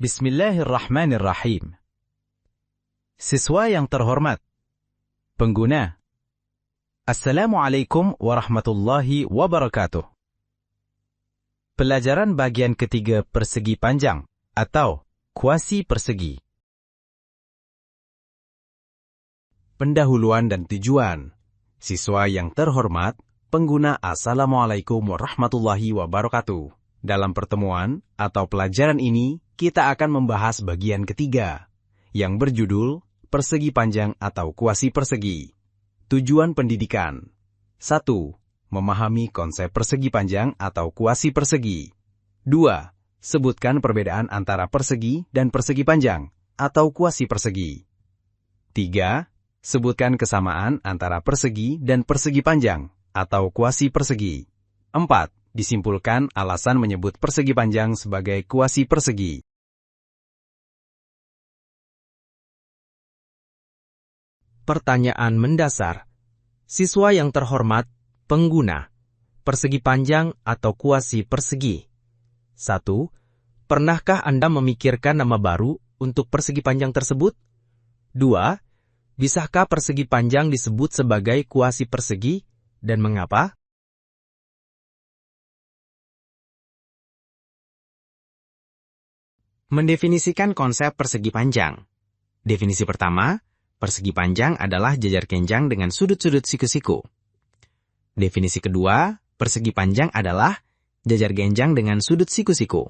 Bismillahirrahmanirrahim. Siswa yang terhormat, pengguna, Assalamualaikum warahmatullahi wabarakatuh. Pelajaran bagian ketiga persegi panjang atau kuasi persegi. Pendahuluan dan tujuan. Siswa yang terhormat, pengguna, Assalamualaikum warahmatullahi wabarakatuh. Dalam pertemuan atau pelajaran ini, kita akan membahas bagian ketiga, yang berjudul persegi panjang atau kuasi persegi. Tujuan pendidikan. 1. Memahami konsep persegi panjang atau kuasi persegi. 2. Sebutkan perbedaan antara persegi dan persegi panjang atau kuasi persegi. 3. Sebutkan kesamaan antara persegi dan persegi panjang atau kuasi persegi. 4. Disimpulkan alasan menyebut persegi panjang sebagai kuasi persegi. Pertanyaan mendasar. Siswa yang terhormat, pengguna, persegi panjang atau kuasi persegi. 1. Pernahkah Anda memikirkan nama baru untuk persegi panjang tersebut? 2. Bisakah persegi panjang disebut sebagai kuasi persegi dan mengapa? Mendefinisikan konsep persegi panjang. Definisi pertama, persegi panjang adalah jajar kenjang dengan sudut-sudut siku-siku. Definisi kedua, persegi panjang adalah jajar genjang dengan sudut siku-siku.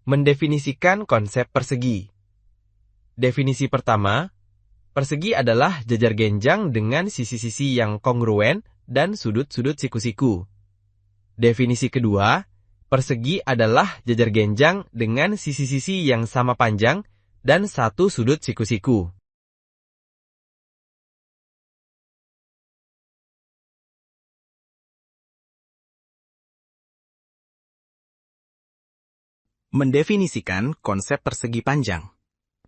Mendefinisikan konsep persegi. Definisi pertama, persegi adalah jajar genjang dengan sisi-sisi yang kongruen dan sudut-sudut siku-siku. Definisi kedua, persegi adalah jajar genjang dengan sisi-sisi yang sama panjang dan satu sudut siku-siku. Mendefinisikan konsep persegi panjang.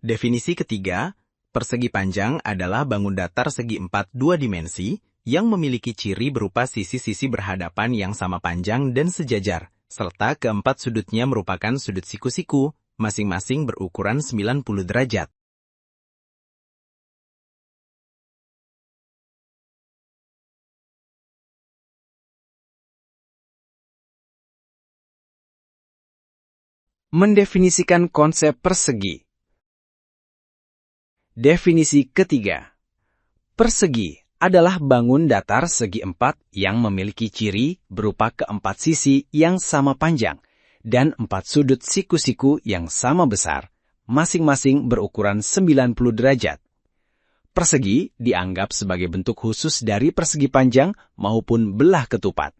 Definisi ketiga, persegi panjang adalah bangun datar segi 4 dua dimensi yang memiliki ciri berupa sisi-sisi berhadapan yang sama panjang dan sejajar, serta keempat sudutnya merupakan sudut siku-siku, masing-masing berukuran 90 derajat. Mendefinisikan konsep persegi. Definisi ketiga. Persegi adalah bangun datar segi 4 yang memiliki ciri berupa keempat sisi yang sama panjang dan 4 sudut siku-siku yang sama besar, masing-masing berukuran 90 derajat. Persegi dianggap sebagai bentuk khusus dari persegi panjang maupun belah ketupat.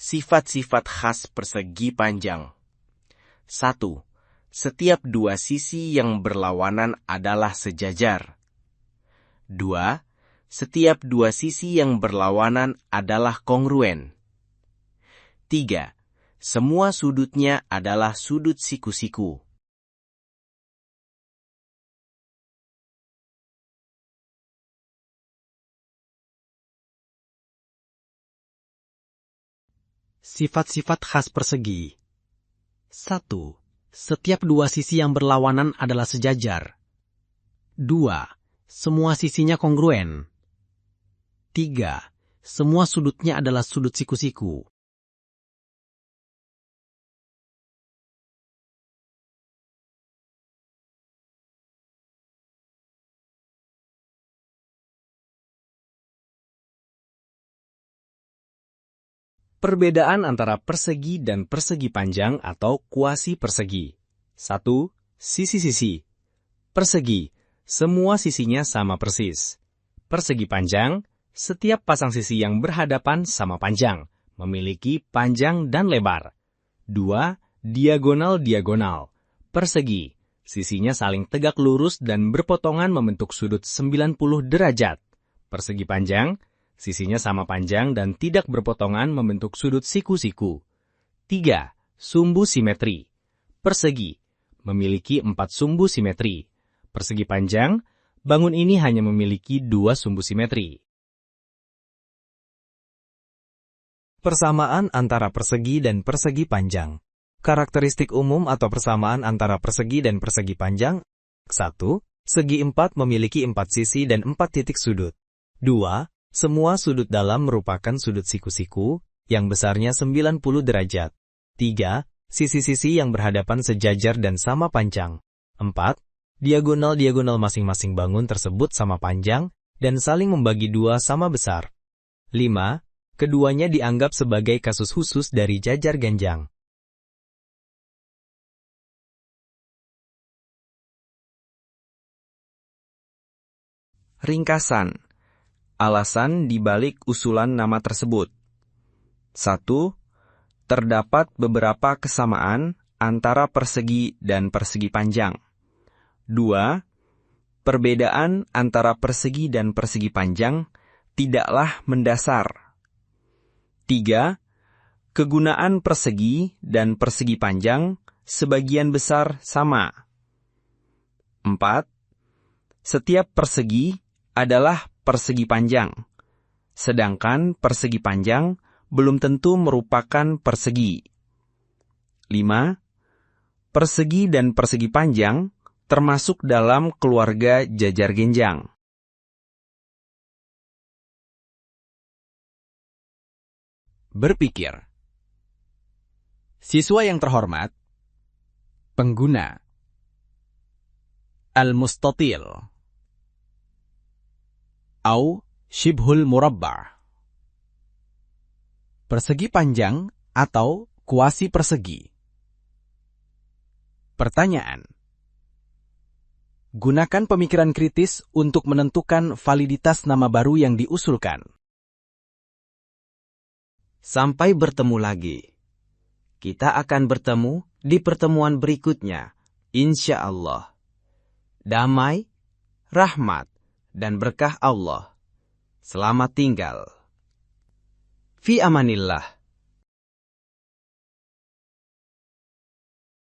Sifat-sifat khas persegi panjang. 1. Setiap dua sisi yang berlawanan adalah sejajar. 2. Setiap dua sisi yang berlawanan adalah kongruen. 3. Semua sudutnya adalah sudut siku-siku. Sifat-sifat khas persegi. 1. Setiap dua sisi yang berlawanan adalah sejajar. 2. Semua sisinya kongruen. 3. Semua sudutnya adalah sudut siku-siku. Perbedaan antara persegi dan persegi panjang atau kuasi persegi. 1. Sisi-sisi. Persegi, semua sisinya sama persis. Persegi panjang, setiap pasang sisi yang berhadapan sama panjang, memiliki panjang dan lebar. 2. Diagonal-diagonal. Persegi, sisinya saling tegak lurus dan berpotongan membentuk sudut 90 derajat. Persegi panjang, Sisinya sama panjang dan tidak berpotongan membentuk sudut siku-siku. 3. Sumbu simetri. Persegi. Memiliki 4 sumbu simetri. Persegi panjang, bangun ini hanya memiliki 2 sumbu simetri. Persamaan antara persegi dan persegi panjang. Karakteristik umum atau persamaan antara persegi dan persegi panjang. 1. Segi 4 memiliki 4 sisi dan 4 titik sudut. 2. Semua sudut dalam merupakan sudut siku-siku, yang besarnya 90 derajat. 3. Sisi-sisi yang berhadapan sejajar dan sama panjang. 4. Diagonal-diagonal masing-masing bangun tersebut sama panjang, dan saling membagi 2 sama besar. 5. Keduanya dianggap sebagai kasus khusus dari jajar genjang. Ringkasan. Alasan dibalik usulan nama tersebut. 1. Terdapat beberapa kesamaan antara persegi dan persegi panjang. 2. Perbedaan antara persegi dan persegi panjang tidaklah mendasar. 3. Kegunaan persegi dan persegi panjang sebagian besar sama. 4. Setiap persegi adalah persegi panjang, sedangkan persegi panjang belum tentu merupakan persegi. 5. Persegi dan persegi panjang termasuk dalam keluarga jajar genjang. Berpikir. Siswa yang terhormat, pengguna al-mustatil atau shibhul murabba, persegi panjang atau kuasi persegi. Pertanyaan. Gunakan pemikiran kritis untuk menentukan validitas nama baru yang diusulkan. Sampai bertemu lagi. Kita akan bertemu di pertemuan berikutnya, insya Allah. Damai, rahmat, dan berkah Allah. Selamat tinggal. Fi amanillah.